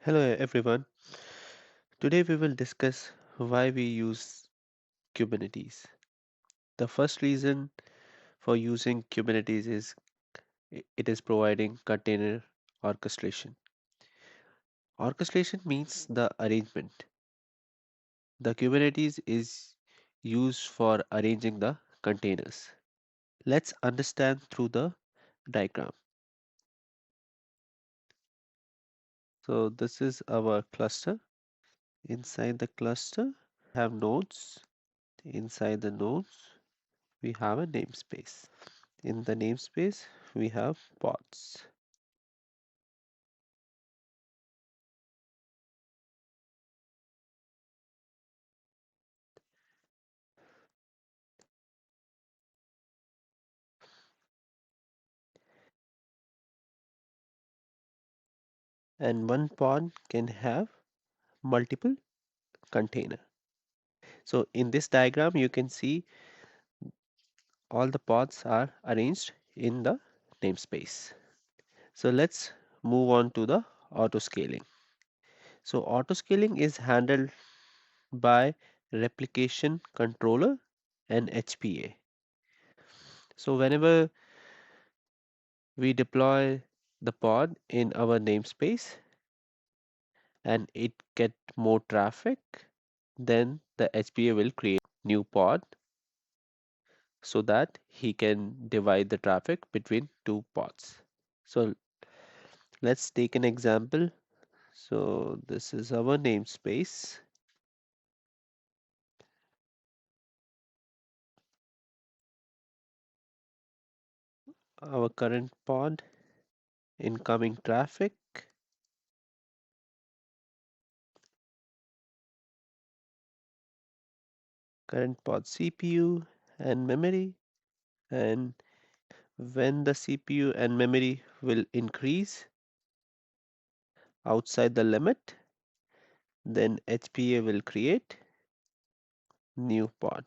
Hello everyone. Today we will discuss why we use Kubernetes. The first reason for using Kubernetes is it is providing container orchestration. Orchestration means the arrangement. The Kubernetes is used for arranging the containers. Let's understand through the diagram. So this is our cluster. Inside the cluster have nodes. Inside the nodes we have a namespace. In the namespace, we have pods. And one pod can have multiple container. So in this diagram, you can see all the pods are arranged in the namespace. So let's move on to the auto scaling. So auto scaling is handled by replication controller and HPA. So whenever we deploy the pod in our namespace, and it get more traffic, then the HPA will create new pod so that he can divide the traffic between two pods. So let's take an example. So this is our namespace. Our current pod, incoming traffic, current pod CPU and memory, and when the CPU and memory will increase outside the limit, then HPA will create new pod,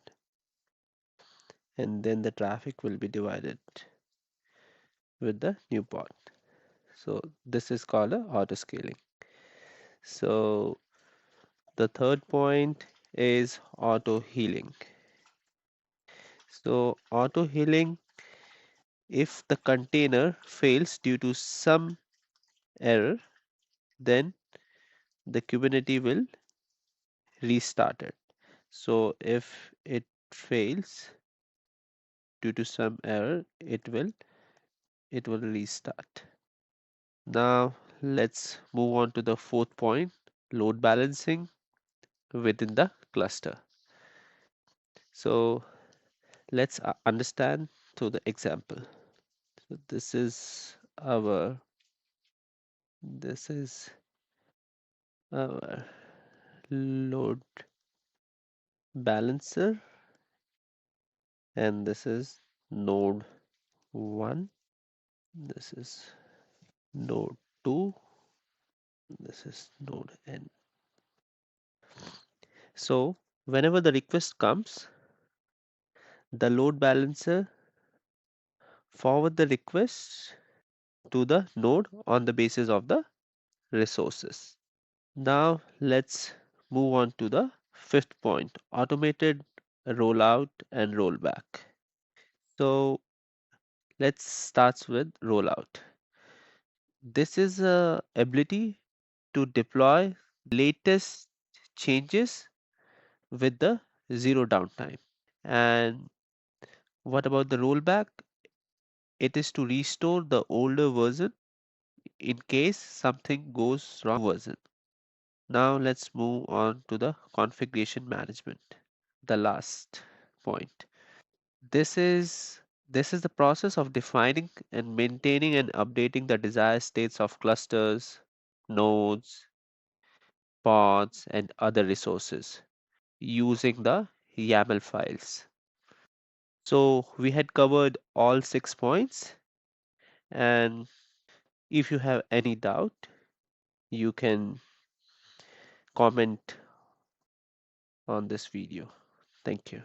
and then the traffic will be divided with the new pod. So this is called a auto scaling. So the third point is auto healing. So auto healing, if the container fails due to some error, then the Kubernetes will restart it. So if it fails due to some error, it will restart. Now let's move on to the fourth point, load balancing within the cluster. So let's understand through the example. So this is our load balancer, and this is node 1, this is node 2, this is node n. So whenever the request comes, the load balancer forward the request to the node on the basis of the resources. Now let's move on to the fifth point, automated rollout and rollback. So let's start with rollout. This is a ability to deploy latest changes with the zero downtime. And what about the rollback? It is to restore the older version in case something goes wrong version. Now let's move on to the configuration management, the last point. This is this is the process of defining and maintaining and updating the desired states of clusters, nodes, pods, and other resources using the YAML files. So we had covered all 6 points, and if you have any doubt, you can comment on this video. Thank you.